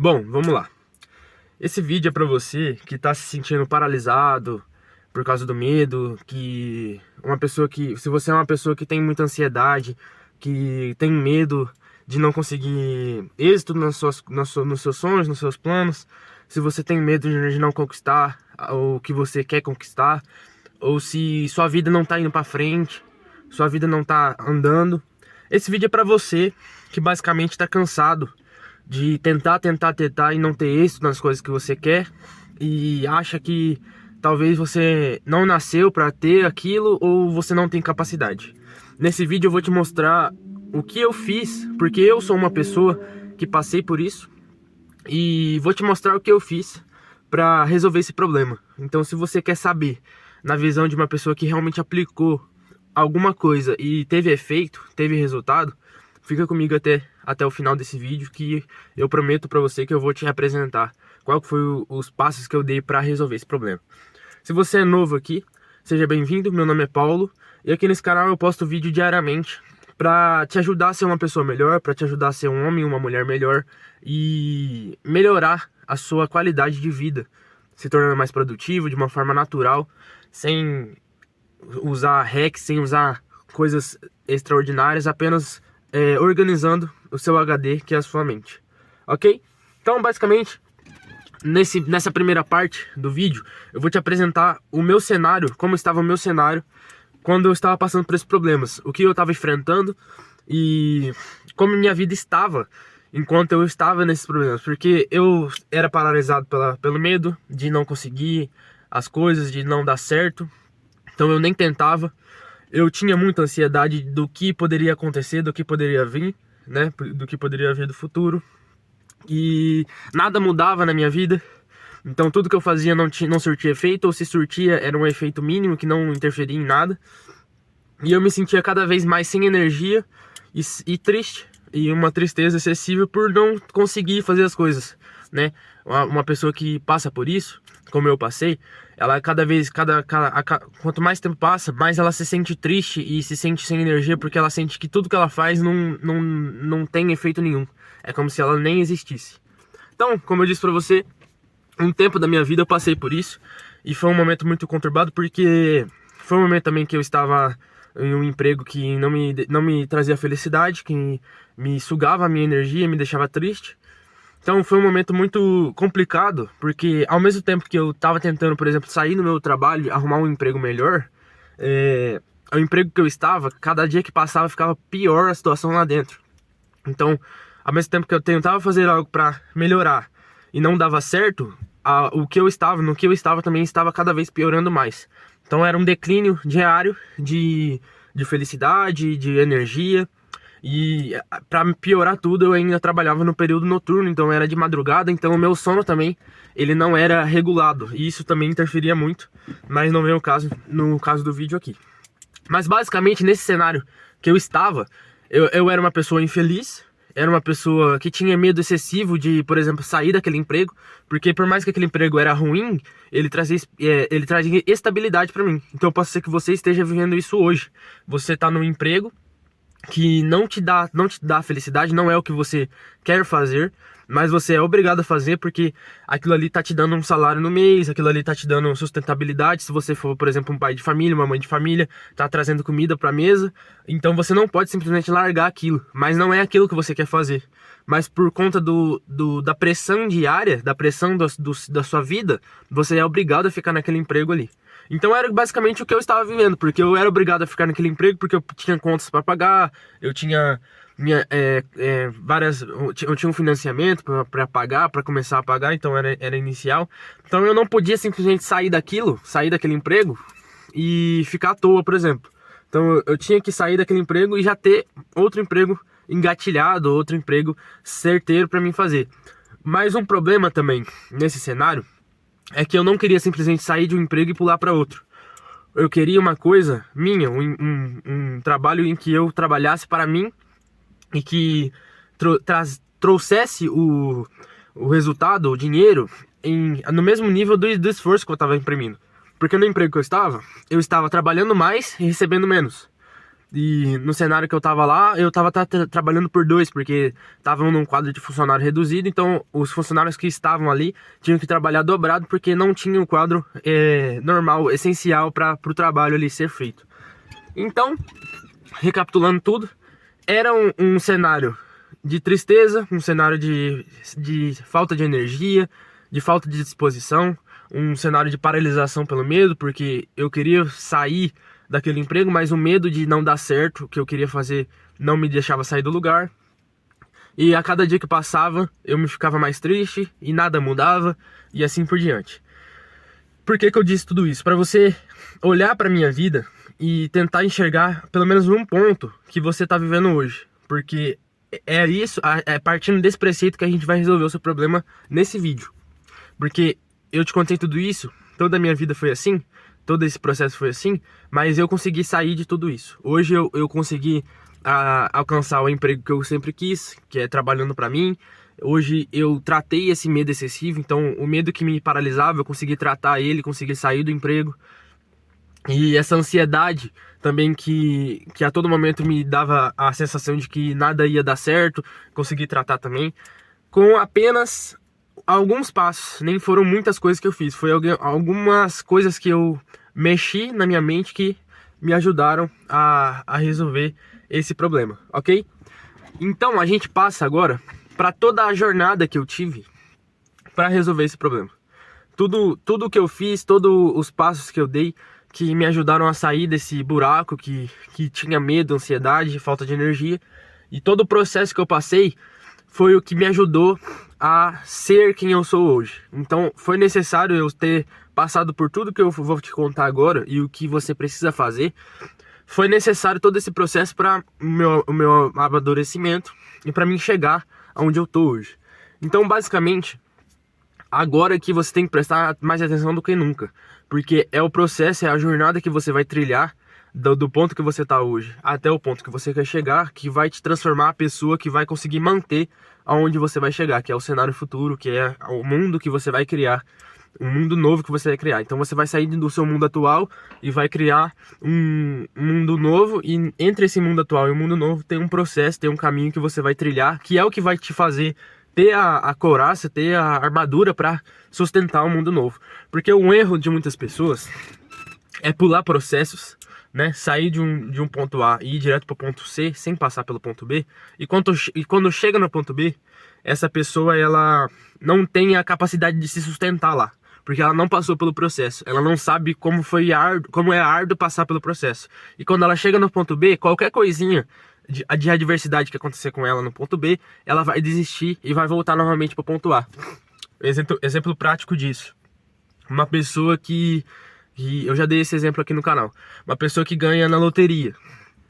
Bom, vamos lá. Esse vídeo é pra você que tá se sentindo paralisado por causa do medo, se você é uma pessoa que tem muita ansiedade, que tem medo de não conseguir êxito nos seus sonhos, nos seus planos, se você tem medo de não conquistar o que você quer conquistar, ou se sua vida não tá indo pra frente, sua vida não tá andando. Esse vídeo é pra você que basicamente tá cansado de tentar e não ter êxito nas coisas que você quer e acha que talvez você não nasceu para ter aquilo ou você não tem capacidade. Nesse vídeo eu vou te mostrar o que eu fiz, porque eu sou uma pessoa que passei por isso, e vou te mostrar o que eu fiz para resolver esse problema. Então, se você quer saber, na visão de uma pessoa que realmente aplicou alguma coisa e teve efeito, teve resultado, fica comigo até o final desse vídeo, que eu prometo pra você que eu vou te apresentar qual foi os passos que eu dei pra resolver esse problema. Se você é novo aqui, seja bem-vindo. Meu nome é Paulo e aqui nesse canal eu posto vídeo diariamente pra te ajudar a ser uma pessoa melhor, pra te ajudar a ser um homem, uma mulher melhor e melhorar a sua qualidade de vida, se tornando mais produtivo de uma forma natural, sem usar hacks, sem usar coisas extraordinárias, apenas organizando o seu HD, que é a sua mente, ok? Então, basicamente, nessa primeira parte do vídeo, eu vou te apresentar o meu cenário, como estava o meu cenário quando eu estava passando por esses problemas, o que eu estava enfrentando e como minha vida estava enquanto eu estava nesses problemas, porque eu era paralisado pelo medo de não conseguir as coisas, de não dar certo, então eu nem tentava. Eu tinha muita ansiedade do que poderia acontecer, do que poderia vir, né? Do que poderia vir do futuro. E nada mudava na minha vida. Então tudo que eu fazia não surtia efeito, ou se surtia era um efeito mínimo que não interferia em nada. E eu me sentia cada vez mais sem energia e triste. E uma tristeza excessiva por não conseguir fazer as coisas, né? Uma pessoa que passa por isso, como eu passei, ela quanto mais tempo passa, mais ela se sente triste e se sente sem energia, porque ela sente que tudo que ela faz não tem efeito nenhum. É como se ela nem existisse. Então, como eu disse pra você, um tempo da minha vida eu passei por isso, e foi um momento muito conturbado, porque foi um momento também que eu estava em um emprego que não me trazia felicidade, que me sugava a minha energia, me deixava triste. Então foi um momento muito complicado, porque ao mesmo tempo que eu estava tentando, por exemplo, sair do meu trabalho, arrumar um emprego melhor, o emprego que eu estava, cada dia que passava ficava pior a situação lá dentro. Então, ao mesmo tempo que eu tentava fazer algo para melhorar e não dava certo, no que eu estava também estava cada vez piorando mais. Então era um declínio diário de felicidade, de energia. E pra piorar tudo, eu ainda trabalhava no período noturno, então era de madrugada, então o meu sono também, ele não era regulado, e isso também interferia muito, mas não vem o caso no caso do vídeo aqui. Mas basicamente, nesse cenário que eu estava, eu era uma pessoa infeliz, era uma pessoa que tinha medo excessivo de, por exemplo, sair daquele emprego, porque por mais que aquele emprego era ruim, ele trazia estabilidade pra mim. Então pode ser que você esteja vivendo isso hoje. Você tá num emprego que não te dá felicidade, não é o que você quer fazer, mas você é obrigado a fazer porque aquilo ali tá te dando um salário no mês, aquilo ali tá te dando sustentabilidade. Se você for, por exemplo, um pai de família, uma mãe de família, tá trazendo comida pra mesa, então você não pode simplesmente largar aquilo, mas não é aquilo que você quer fazer. Mas por conta da pressão diária, da pressão da sua vida, você é obrigado a ficar naquele emprego ali. Então era basicamente o que eu estava vivendo, porque eu era obrigado a ficar naquele emprego, porque eu tinha contas para pagar, eu tinha eu tinha um financiamento para pagar, para começar a pagar, então era inicial. Então eu não podia simplesmente sair daquele emprego e ficar à toa, por exemplo. Então eu tinha que sair daquele emprego e já ter outro emprego engatilhado, outro emprego certeiro para mim fazer. Mas um problema também nesse cenário é que eu não queria simplesmente sair de um emprego e pular para outro. Eu queria uma coisa minha, um trabalho em que eu trabalhasse para mim e que trouxesse o resultado, o dinheiro, no mesmo nível do esforço que eu estava imprimindo. Porque no emprego que eu estava trabalhando mais e recebendo menos. E no cenário que eu tava lá, eu tava trabalhando por dois, porque estavam num quadro de funcionário reduzido, então os funcionários que estavam ali tinham que trabalhar dobrado, porque não tinha um quadro normal, essencial para o trabalho ali ser feito. Então, recapitulando tudo, era um cenário de tristeza, um cenário de falta de energia, de falta de disposição, um cenário de paralisação pelo medo, porque eu queria sair daquele emprego, mas o medo de não dar certo, o que eu queria fazer, não me deixava sair do lugar. E a cada dia que passava, eu me ficava mais triste e nada mudava, e assim por diante. Por que que eu disse tudo isso? Para você olhar para minha vida e tentar enxergar pelo menos um ponto que você está vivendo hoje. Porque é isso, é partindo desse preceito que a gente vai resolver o seu problema nesse vídeo. Porque eu te contei tudo isso, toda a minha vida foi assim, todo esse processo foi assim, mas eu consegui sair de tudo isso. Hoje eu consegui alcançar o emprego que eu sempre quis, que é trabalhando para mim. Hoje eu tratei esse medo excessivo, então o medo que me paralisava, eu consegui tratar ele, consegui sair do emprego. E essa ansiedade também que a todo momento me dava a sensação de que nada ia dar certo, consegui tratar também. Com apenas alguns passos, nem foram muitas coisas que eu fiz, foi algumas coisas que eu mexi na minha mente que me ajudaram a resolver esse problema, ok? Então a gente passa agora para toda a jornada que eu tive para resolver esse problema. Tudo que eu fiz, todos os passos que eu dei que me ajudaram a sair desse buraco que tinha medo, ansiedade, falta de energia. E todo o processo que eu passei foi o que me ajudou a ser quem eu sou hoje. Então foi necessário eu ter passado por tudo que eu vou te contar agora e o que você precisa fazer. Foi necessário todo esse processo para o meu amadurecimento e para mim chegar aonde eu tô hoje. Então basicamente, agora que você tem que prestar mais atenção do que nunca, porque é o processo, é a jornada que você vai trilhar do ponto que você está hoje até o ponto que você quer chegar, que vai te transformar a pessoa que vai conseguir manter aonde você vai chegar, que é o cenário futuro, que é o mundo que você vai criar, um mundo novo que você vai criar. Então você vai sair do seu mundo atual e vai criar um mundo novo, e entre esse mundo atual e o mundo novo tem um processo, tem um caminho que você vai trilhar, que é o que vai te fazer ter a couraça, ter a armadura para sustentar um mundo novo. Porque um erro de muitas pessoas é pular processos, né? Sair de um ponto A e ir direto para o ponto C sem passar pelo ponto B. E quando chega no ponto B, essa pessoa ela não tem a capacidade de se sustentar lá, porque ela não passou pelo processo. Ela não sabe como como é árduo passar pelo processo. E quando ela chega no ponto B, qualquer coisinha de adversidade que acontecer com ela no ponto B, ela vai desistir e vai voltar novamente para o ponto A. Exemplo prático disso. Uma pessoa que eu já dei esse exemplo aqui no canal. Uma pessoa que ganha na loteria.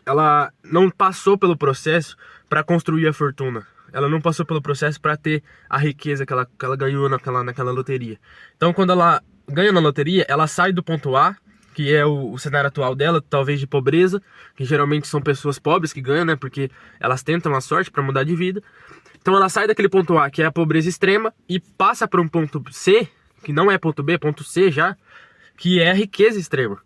Ela não passou pelo processo para construir a fortuna. Ela não passou pelo processo para ter a riqueza que ela ganhou naquela loteria. Então quando ela ganha na loteria, ela sai do ponto A, que é o cenário atual dela, talvez de pobreza, que geralmente são pessoas pobres que ganham, né? Porque elas tentam a sorte para mudar de vida. Então ela sai daquele ponto A, que é a pobreza extrema, e passa para um ponto C, que não é ponto B, é ponto C já, que é a riqueza extrema,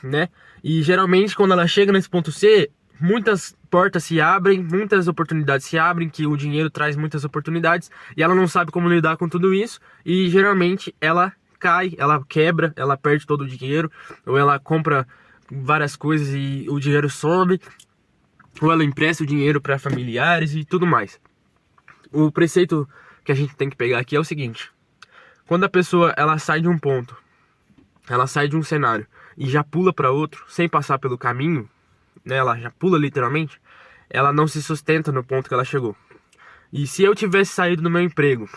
né? E geralmente quando ela chega nesse ponto C, muitas portas se abrem, muitas oportunidades se abrem, que o dinheiro traz muitas oportunidades, e ela não sabe como lidar com tudo isso, e geralmente ela cai, ela quebra, ela perde todo o dinheiro, ou ela compra várias coisas e o dinheiro some, ou ela empresta o dinheiro para familiares e tudo mais. O preceito que a gente tem que pegar aqui é o seguinte: quando a pessoa ela sai de um ponto, ela sai de um cenário e já pula para outro, sem passar pelo caminho, né, ela já pula literalmente, ela não se sustenta no ponto que ela chegou. E se eu tivesse saído do meu emprego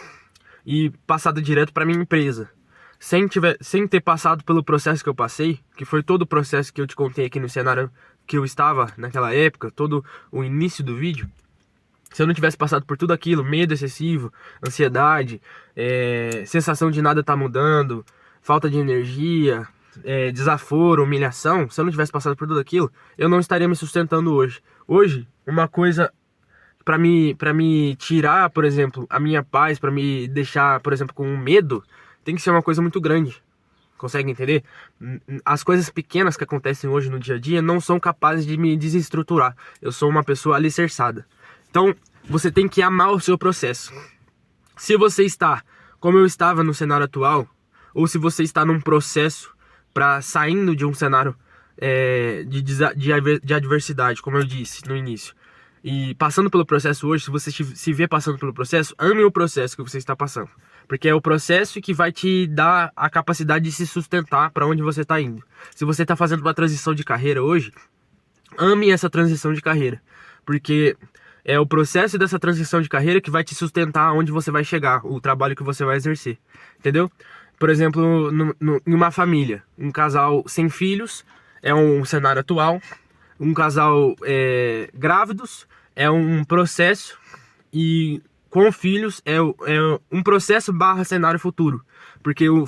e passado direto para minha empresa, sem ter passado pelo processo que eu passei, que foi todo o processo que eu te contei aqui no cenário que eu estava naquela época, todo o início do vídeo, se eu não tivesse passado por tudo aquilo, medo excessivo, ansiedade, sensação de nada tá mudando, falta de energia, desaforo, humilhação, se eu não tivesse passado por tudo aquilo, eu não estaria me sustentando hoje. Hoje, uma coisa para me tirar, por exemplo, a minha paz, para me deixar, por exemplo, com medo, tem que ser uma coisa muito grande. Consegue entender? As coisas pequenas que acontecem hoje no dia a dia não são capazes de me desestruturar. Eu sou uma pessoa alicerçada. Então, você tem que amar o seu processo. Se você está, como eu estava no cenário atual, ou se você está num processo para saindo de um cenário de adversidade, como eu disse no início, e passando pelo processo hoje, se você se vê passando pelo processo, ame o processo que você está passando. Porque é o processo que vai te dar a capacidade de se sustentar para onde você está indo. Se você está fazendo uma transição de carreira hoje, ame essa transição de carreira. Porque é o processo dessa transição de carreira que vai te sustentar onde você vai chegar, o trabalho que você vai exercer. Entendeu? Por exemplo, em uma família, um casal sem filhos é um cenário atual. Um casal grávidos é um processo, e com filhos é um processo / cenário futuro, porque o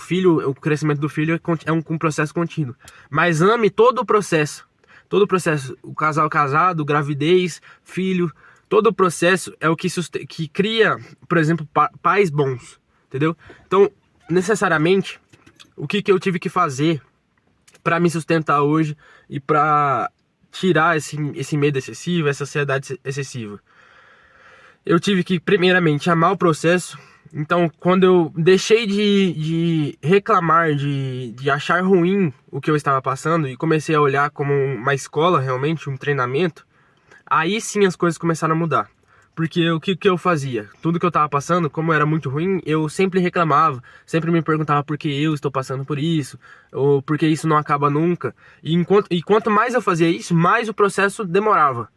crescimento do filho é um processo contínuo. Mas ame todo o processo, o casal casado, gravidez, filho, todo o processo é o que cria, por exemplo, pais bons, entendeu? Então, necessariamente, o que eu tive que fazer para me sustentar hoje e para tirar esse medo excessivo, essa ansiedade excessiva? Eu tive que, primeiramente, amar o processo. Então, quando eu deixei de reclamar, de achar ruim o que eu estava passando e comecei a olhar como uma escola, realmente, um treinamento, aí sim as coisas começaram a mudar. Porque o que eu fazia? Tudo que eu estava passando, como era muito ruim, eu sempre reclamava, sempre me perguntava por que eu estou passando por isso, ou por que isso não acaba nunca. E quanto mais eu fazia isso, mais o processo demorava.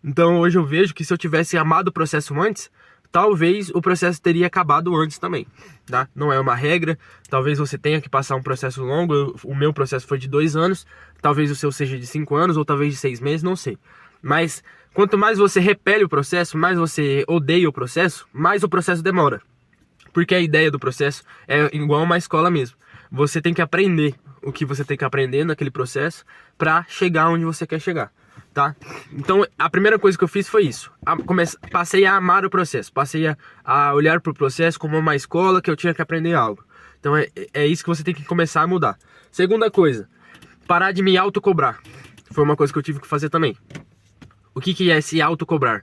Então hoje eu vejo que se eu tivesse amado o processo antes, talvez o processo teria acabado antes também, tá? Não é uma regra, talvez você tenha que passar um processo longo. O meu processo foi de 2 anos, talvez o seu seja de 5 anos, ou talvez de 6 meses, não sei. Mas quanto mais você repele o processo, mais você odeia o processo, mais o processo demora. Porque a ideia do processo é igual uma escola mesmo. Você tem que aprender o que você tem que aprender naquele processo para chegar onde você quer chegar, tá? Então a primeira coisa que eu fiz foi isso. Passei a amar o processo, passei a olhar para o processo como uma escola que eu tinha que aprender algo. Então é isso que você tem que começar a mudar. Segunda coisa, parar de me autocobrar. Foi uma coisa que eu tive que fazer também. O que é se autocobrar?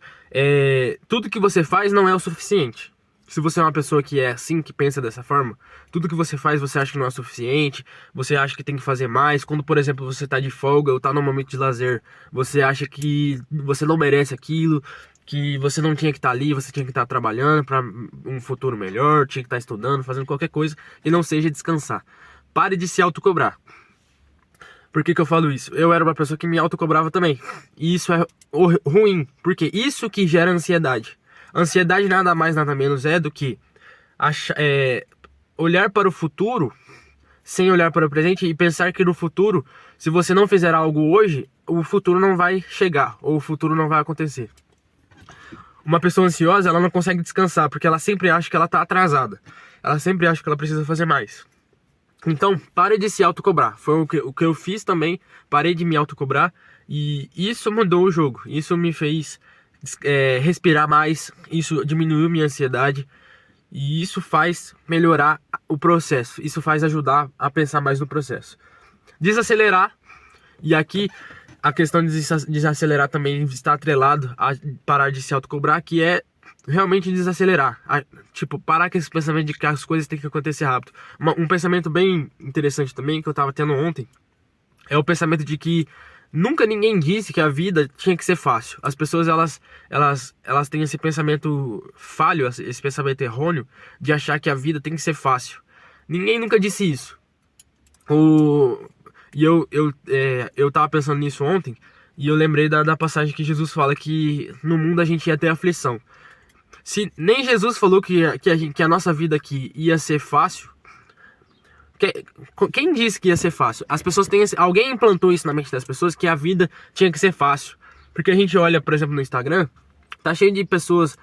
Tudo que você faz não é o suficiente. Se você é uma pessoa que é assim, que pensa dessa forma, tudo que você faz você acha que não é o suficiente, você acha que tem que fazer mais. Quando, por exemplo, você tá de folga ou tá num momento de lazer, você acha que você não merece aquilo, que você não tinha que estar ali, você tinha que estar trabalhando para um futuro melhor, tinha que estar estudando, fazendo qualquer coisa que não seja descansar. Pare de se autocobrar. Por que eu falo isso? Eu era uma pessoa que me autocobrava também. E isso é ruim, porque isso que gera ansiedade. Ansiedade nada mais, nada menos é do que olhar para o futuro sem olhar para o presente e pensar que no futuro, se você não fizer algo hoje, o futuro não vai chegar, ou o futuro não vai acontecer. Uma pessoa ansiosa, ela não consegue descansar, porque ela sempre acha que ela está atrasada. Ela sempre acha que ela precisa fazer mais. Então, pare de se autocobrar. Foi o que eu fiz também. Parei de me autocobrar. E isso mudou o jogo. Isso me fez respirar mais. Isso diminuiu minha ansiedade. E isso faz melhorar o processo. Isso faz ajudar a pensar mais no processo. Desacelerar. E aqui a questão de desacelerar também está atrelado a parar de se autocobrar, que é realmente desacelerar, tipo, parar com esse pensamento de que as coisas têm que acontecer rápido. Um pensamento bem interessante também que eu tava tendo ontem é o pensamento de que nunca ninguém disse que a vida tinha que ser fácil. As pessoas elas têm esse pensamento falho, esse pensamento errôneo de achar que a vida tem que ser fácil. Ninguém nunca disse isso. E eu tava pensando nisso ontem e eu lembrei da passagem que Jesus fala que no mundo a gente ia ter aflição. Se nem Jesus falou que a nossa vida aqui ia ser fácil, quem disse que ia ser fácil? As pessoas têm alguém implantou isso na mente das pessoas, que a vida tinha que ser fácil. Porque a gente olha, por exemplo, no Instagram, tá cheio de pessoas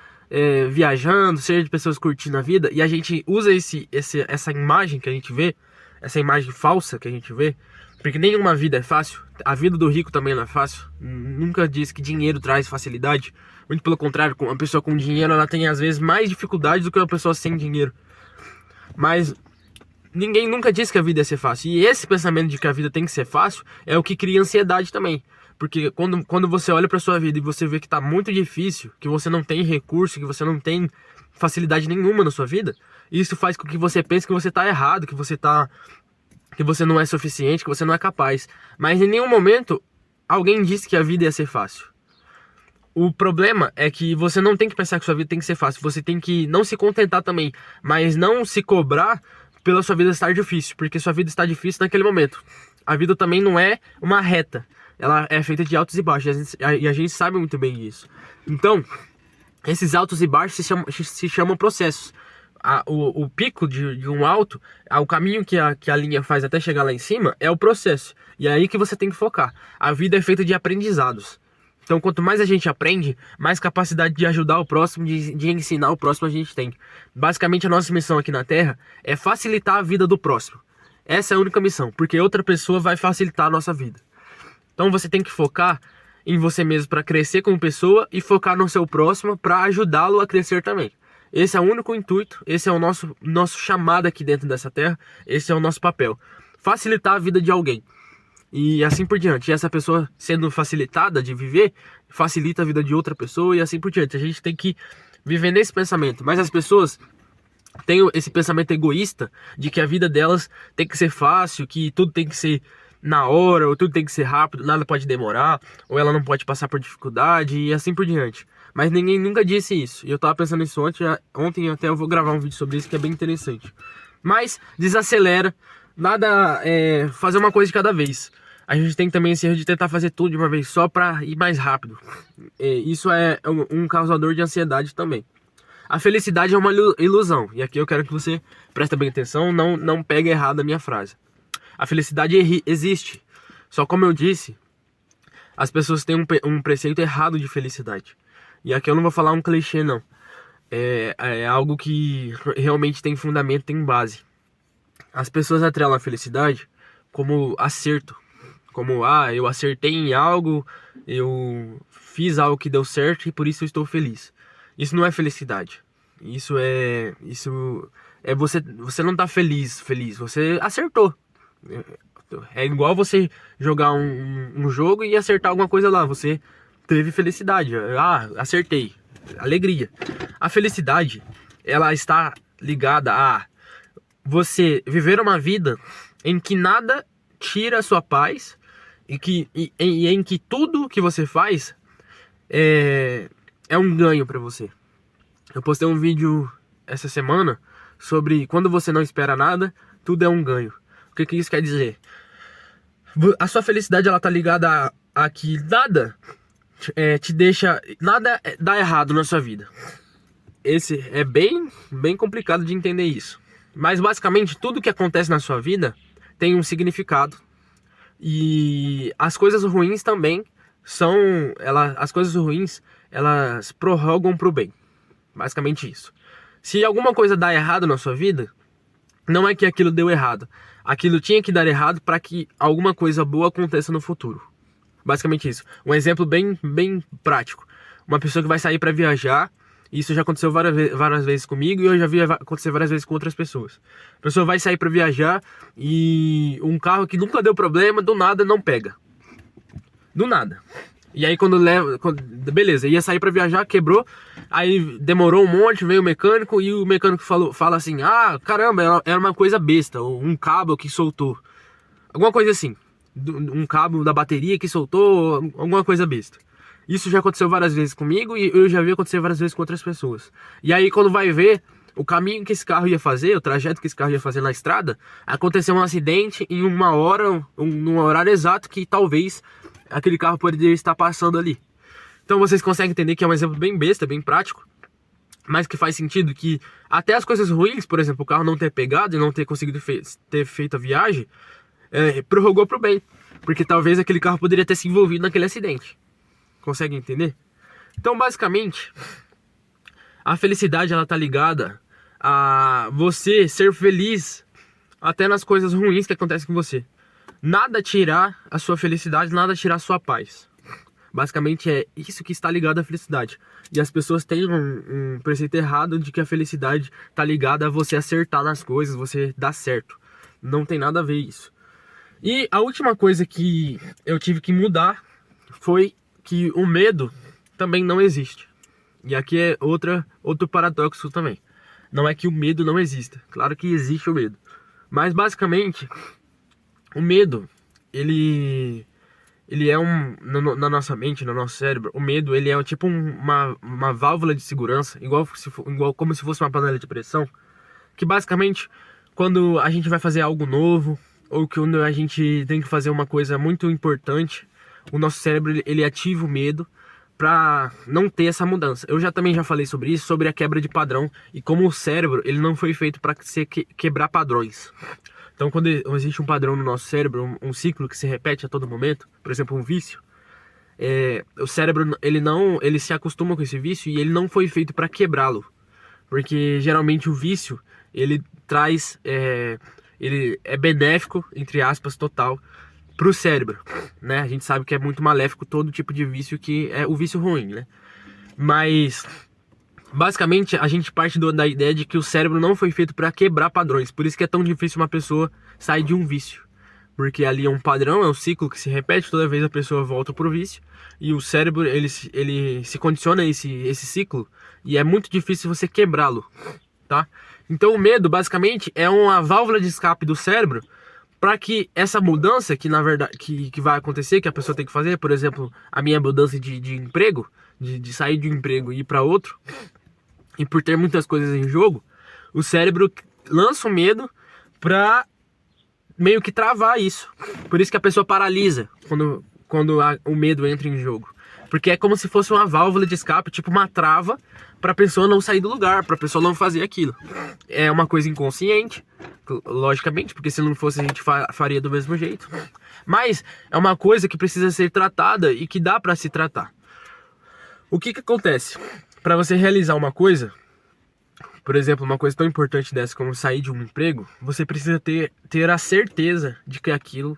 viajando, cheio de pessoas curtindo a vida, e a gente usa essa imagem que a gente vê, essa imagem falsa que a gente vê, porque nenhuma vida é fácil. A vida do rico também não é fácil. Nunca diz que dinheiro traz facilidade. Muito pelo contrário, uma pessoa com dinheiro, ela tem às vezes mais dificuldades do que uma pessoa sem dinheiro. Mas ninguém nunca disse que a vida ia ser fácil. E esse pensamento de que a vida tem que ser fácil é o que cria ansiedade também. Porque quando você olha pra sua vida e você vê que tá muito difícil, que você não tem recurso, que você não tem facilidade nenhuma na sua vida, isso faz com que você pense que você tá errado, que você não é suficiente, que você não é capaz. Mas em nenhum momento alguém disse que a vida ia ser fácil. O problema é que você não tem que pensar que sua vida tem que ser fácil. Você tem que não se contentar também, mas não se cobrar pela sua vida estar difícil, porque sua vida está difícil naquele momento. A vida também não é uma reta. Ela é feita de altos e baixos, e a gente sabe muito bem disso. Então, esses altos e baixos se chamam processos. O pico de um alto, o caminho que a linha faz até chegar lá em cima, é o processo. E é aí que você tem que focar. A vida é feita de aprendizados. Então, quanto mais a gente aprende, mais capacidade de ajudar o próximo, de ensinar o próximo a gente tem. Basicamente, a nossa missão aqui na Terra é facilitar a vida do próximo. Essa é a única missão, porque outra pessoa vai facilitar a nossa vida. Então, você tem que focar em você mesmo para crescer como pessoa e focar no seu próximo para ajudá-lo a crescer também. Esse é o único intuito, esse é o nosso chamado aqui dentro dessa Terra, esse é o nosso papel. Facilitar a vida de alguém. E assim por diante. E essa pessoa sendo facilitada de viver, facilita a vida de outra pessoa e assim por diante. A gente tem que viver nesse pensamento. Mas as pessoas têm esse pensamento egoísta de que a vida delas tem que ser fácil, que tudo tem que ser na hora, ou tudo tem que ser rápido, nada pode demorar, ou ela não pode passar por dificuldade e assim por diante. Mas ninguém nunca disse isso. E eu tava pensando nisso ontem até eu vou gravar um vídeo sobre isso que é bem interessante. Mas desacelera, nada fazer uma coisa de cada vez. A gente tem também esse erro de tentar fazer tudo de uma vez só para ir mais rápido. Isso é um causador de ansiedade também. A felicidade é uma ilusão. E aqui eu quero que você preste bem atenção, não pegue errado a minha frase. A felicidade existe. Só como eu disse, as pessoas têm um preceito errado de felicidade. E aqui eu não vou falar um clichê, não. É algo que realmente tem fundamento, tem base. As pessoas atrelam a felicidade como acerto. Como, eu acertei em algo, eu fiz algo que deu certo e por isso eu estou feliz. Isso não é felicidade. Isso é você não tá feliz, você acertou. É igual você jogar um jogo e acertar alguma coisa lá, você teve felicidade. Acertei. Alegria. A felicidade, ela está ligada a você viver uma vida em que nada tira a sua paz e em que tudo que você faz é um ganho pra você. Eu postei um vídeo essa semana sobre quando você não espera nada, tudo é um ganho. O que isso quer dizer? A sua felicidade, ela tá ligada a que nada nada dá errado na sua vida. Esse é bem complicado de entender isso. Mas basicamente tudo que acontece na sua vida tem um significado. E as coisas ruins também as coisas ruins, elas prorrogam pro bem. Basicamente isso. Se alguma coisa dá errado na sua vida, não é que aquilo deu errado. Aquilo tinha que dar errado para que alguma coisa boa aconteça no futuro. Basicamente isso. Um exemplo bem prático. Uma pessoa que vai sair para viajar, isso já aconteceu várias vezes comigo e eu já vi acontecer várias vezes com outras pessoas. A pessoa vai sair para viajar e um carro que nunca deu problema, do nada não pega. Do nada. E aí beleza, ia sair para viajar, quebrou, aí demorou um monte, veio o mecânico e o mecânico fala assim, caramba, era uma coisa besta, ou um cabo que soltou. Alguma coisa assim. Um cabo da bateria que soltou, alguma coisa besta. Isso já aconteceu várias vezes comigo e eu já vi acontecer várias vezes com outras pessoas. E aí quando vai ver o caminho que esse carro ia fazer, o trajeto que esse carro ia fazer na estrada, aconteceu um acidente em uma hora, num horário exato que talvez aquele carro poderia estar passando ali. Então vocês conseguem entender que é um exemplo bem besta, bem prático, mas que faz sentido que até as coisas ruins, por exemplo, o carro não ter pegado e não ter conseguido ter feito a viagem, prorrogou pro bem, porque talvez aquele carro poderia ter se envolvido naquele acidente. Consegue entender? Então, basicamente, a felicidade, ela tá ligada a você ser feliz até nas coisas ruins que acontecem com você. Nada tirar a sua felicidade, nada tirar a sua paz. Basicamente é isso que está ligado à felicidade. E as pessoas têm um preceito errado de que a felicidade está ligada a você acertar nas coisas, você dar certo. Não tem nada a ver isso. E a última coisa que eu tive que mudar foi que o medo também não existe. E aqui é outro paradoxo também. Não é que o medo não exista. Claro que existe o medo. Mas basicamente, o medo, ele é na nossa mente, no nosso cérebro, o medo, ele é tipo uma válvula de segurança, igual como se fosse uma panela de pressão, que basicamente, quando a gente vai fazer algo novo, ou quando a gente tem que fazer uma coisa muito importante, o nosso cérebro, ele ativa o medo para não ter essa mudança. Eu também já falei sobre isso, sobre a quebra de padrão, e como o cérebro, ele não foi feito para quebrar padrões. Então, quando existe um padrão no nosso cérebro, um ciclo que se repete a todo momento, por exemplo, um vício, o cérebro ele se acostuma com esse vício e ele não foi feito para quebrá-lo, porque geralmente o vício ele traz, ele é benéfico, entre aspas, total, para o cérebro, né? A gente sabe que é muito maléfico todo tipo de vício, que é o vício ruim, né? Mas basicamente, a gente parte da ideia de que o cérebro não foi feito para quebrar padrões. Por isso que é tão difícil uma pessoa sair de um vício. Porque ali é um padrão, é um ciclo que se repete, toda vez a pessoa volta pro vício. E o cérebro, ele se condiciona a esse ciclo. E é muito difícil você quebrá-lo, tá? Então o medo, basicamente, é uma válvula de escape do cérebro para que essa mudança, que na verdade que vai acontecer, que a pessoa tem que fazer, por exemplo, a minha mudança de emprego, de sair de um emprego e ir para outro, e por ter muitas coisas em jogo, o cérebro lança o medo pra meio que travar isso. Por isso que a pessoa paralisa quando o medo entra em jogo. Porque é como se fosse uma válvula de escape, tipo uma trava, pra pessoa não sair do lugar, pra pessoa não fazer aquilo. É uma coisa inconsciente, logicamente, porque se não fosse a gente faria do mesmo jeito. Mas é uma coisa que precisa ser tratada e que dá pra se tratar. O que acontece? Para você realizar uma coisa, por exemplo, uma coisa tão importante dessa como sair de um emprego, você precisa ter a certeza de que aquilo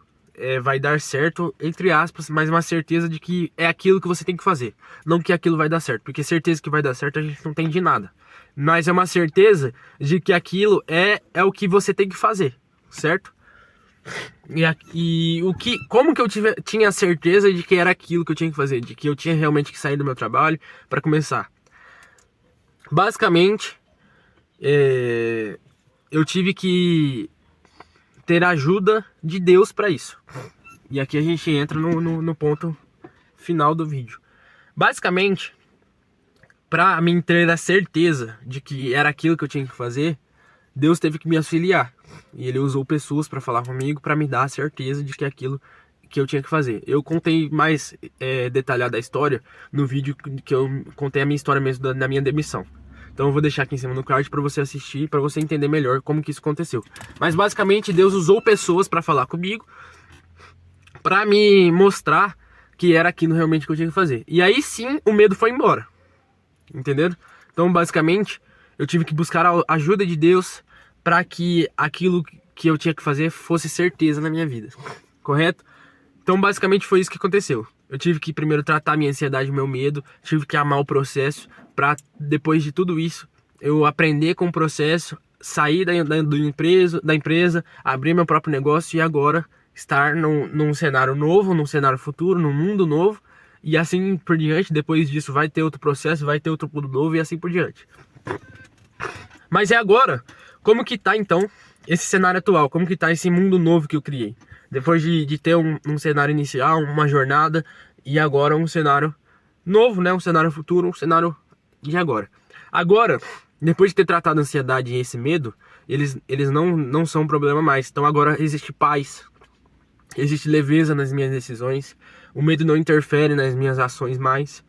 vai dar certo, entre aspas, mas uma certeza de que é aquilo que você tem que fazer, não que aquilo vai dar certo, porque certeza que vai dar certo a gente não tem de nada, mas é uma certeza de que aquilo é o que você tem que fazer, certo? Como que eu tinha certeza de que era aquilo que eu tinha que fazer, de que eu tinha realmente que sair do meu trabalho para começar? Basicamente, eu tive que ter a ajuda de Deus para isso. E aqui a gente entra no ponto final do vídeo. Basicamente, para mim ter a certeza de que era aquilo que eu tinha que fazer, Deus teve que me auxiliar. E Ele usou pessoas para falar comigo, para me dar a certeza de que é aquilo que eu tinha que fazer. Eu contei mais detalhada a história no vídeo que eu contei a minha história mesmo da minha demissão. Então eu vou deixar aqui em cima no card para você assistir, para você entender melhor como que isso aconteceu. Mas basicamente Deus usou pessoas para falar comigo, para me mostrar que era aquilo realmente que eu tinha que fazer. E aí sim o medo foi embora. Entenderam? Então basicamente eu tive que buscar a ajuda de Deus para que aquilo que eu tinha que fazer fosse certeza na minha vida. Correto? Então basicamente foi isso que aconteceu. Eu tive que primeiro tratar a minha ansiedade, meu medo, tive que amar o processo, para depois de tudo isso, eu aprender com o processo, sair da empresa, abrir meu próprio negócio e agora estar num cenário novo, num cenário futuro, num mundo novo, e assim por diante. Depois disso vai ter outro processo, vai ter outro mundo novo e assim por diante. Mas agora, como que tá então esse cenário atual? Como que tá esse mundo novo que eu criei? Depois de ter um cenário inicial, uma jornada, e agora um cenário novo, né? Um cenário futuro, um cenário de agora. Agora, depois de ter tratado a ansiedade e esse medo, eles não são um problema mais. Então agora existe paz, existe leveza nas minhas decisões, o medo não interfere nas minhas ações mais,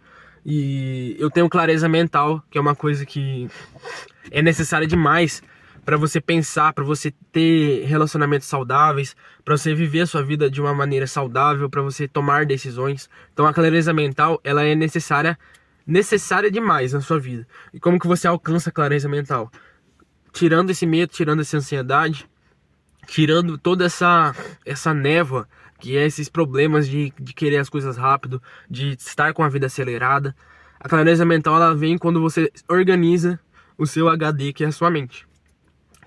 e eu tenho clareza mental, que é uma coisa que é necessária demais para você pensar, para você ter relacionamentos saudáveis, para você viver a sua vida de uma maneira saudável, para você tomar decisões. Então a clareza mental, ela é necessária demais na sua vida. E como que você alcança a clareza mental? Tirando esse medo, tirando essa ansiedade, tirando toda essa névoa, que é esses problemas de querer as coisas rápido, de estar com a vida acelerada. A clareza mental, ela vem quando você organiza o seu HD, que é a sua mente.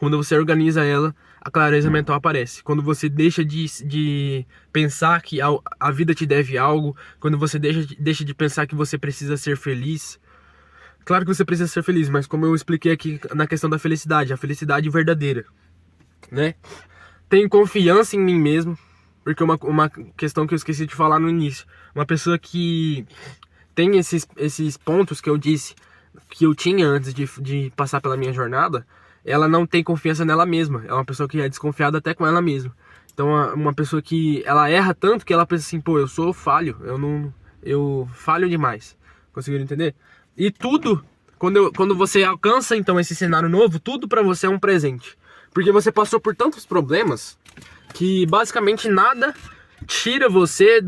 Quando você organiza ela, a clareza mental aparece. Quando você deixa de pensar que a vida te deve algo, quando você deixa de pensar que você precisa ser feliz. Claro que você precisa ser feliz, mas como eu expliquei aqui na questão da felicidade, a felicidade verdadeira, né? Tenho confiança em mim mesmo, porque uma questão que eu esqueci de falar no início. Uma pessoa que tem esses pontos que eu disse, que eu tinha antes de passar pela minha jornada, ela não tem confiança nela mesma. É uma pessoa que é desconfiada até com ela mesma. Então, uma pessoa que ela erra tanto que ela pensa assim, pô, eu sou falho, eu falho demais. Conseguiram entender? E tudo, quando você alcança então esse cenário novo, tudo pra você é um presente. Porque você passou por tantos problemas que basicamente nada tira você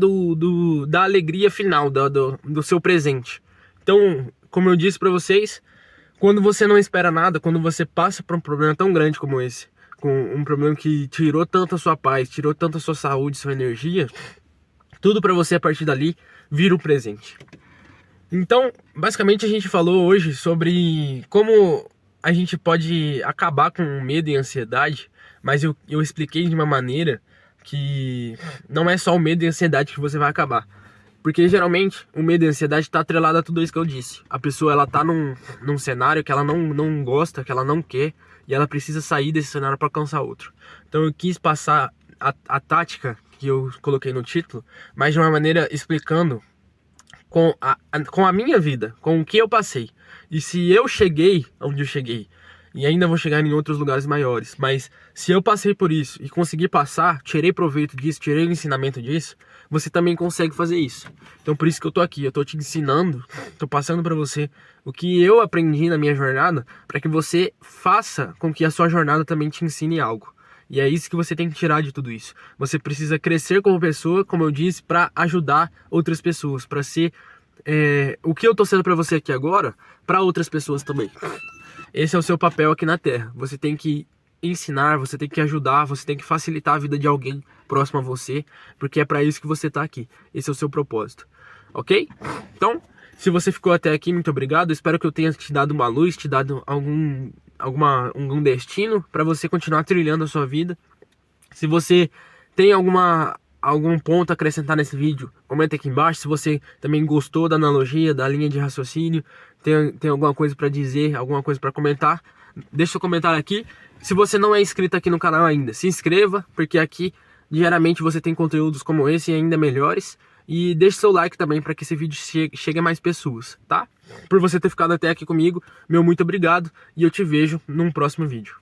da alegria final, do seu presente. Então, como eu disse pra vocês, quando você não espera nada, quando você passa por um problema tão grande como esse, com um problema que tirou tanto a sua paz, tirou tanto a sua saúde, sua energia, tudo pra você a partir dali vira um presente. Então, basicamente a gente falou hoje sobre como a gente pode acabar com medo e ansiedade, mas eu expliquei de uma maneira que não é só o medo e a ansiedade que você vai acabar. Porque geralmente o medo e a ansiedade está atrelado a tudo isso que eu disse. A pessoa ela tá num cenário que ela não gosta, que ela não quer, e ela precisa sair desse cenário para alcançar outro. Então eu quis passar a tática que eu coloquei no título, mas de uma maneira explicando com a minha vida, com o que eu passei. E se eu cheguei onde eu cheguei, e ainda vou chegar em outros lugares maiores, mas se eu passei por isso e consegui passar, tirei proveito disso, tirei o ensinamento disso, você também consegue fazer isso. Então por isso que eu tô aqui, eu tô te ensinando, tô passando pra você o que eu aprendi na minha jornada, para que você faça com que a sua jornada também te ensine algo. E é isso que você tem que tirar de tudo isso. Você precisa crescer como pessoa, como eu disse, para ajudar outras pessoas, para ser o que eu tô sendo para você aqui agora, para outras pessoas também. Esse é o seu papel aqui na Terra. Você tem que ensinar, você tem que ajudar, você tem que facilitar a vida de alguém próximo a você, porque é para isso que você tá aqui. Esse é o seu propósito, ok? Então, se você ficou até aqui, muito obrigado. Espero que eu tenha te dado uma luz, te dado algum destino para você continuar trilhando a sua vida. Se você tem algum ponto a acrescentar nesse vídeo, comenta aqui embaixo. Se você também gostou da analogia, da linha de raciocínio, tem alguma coisa para dizer, alguma coisa para comentar, deixa seu comentário aqui. Se você não é inscrito aqui no canal ainda, se inscreva, porque aqui diariamente você tem conteúdos como esse e ainda melhores. E deixe seu like também para que esse vídeo chegue a mais pessoas, tá? Por você ter ficado até aqui comigo, meu muito obrigado e eu te vejo num próximo vídeo.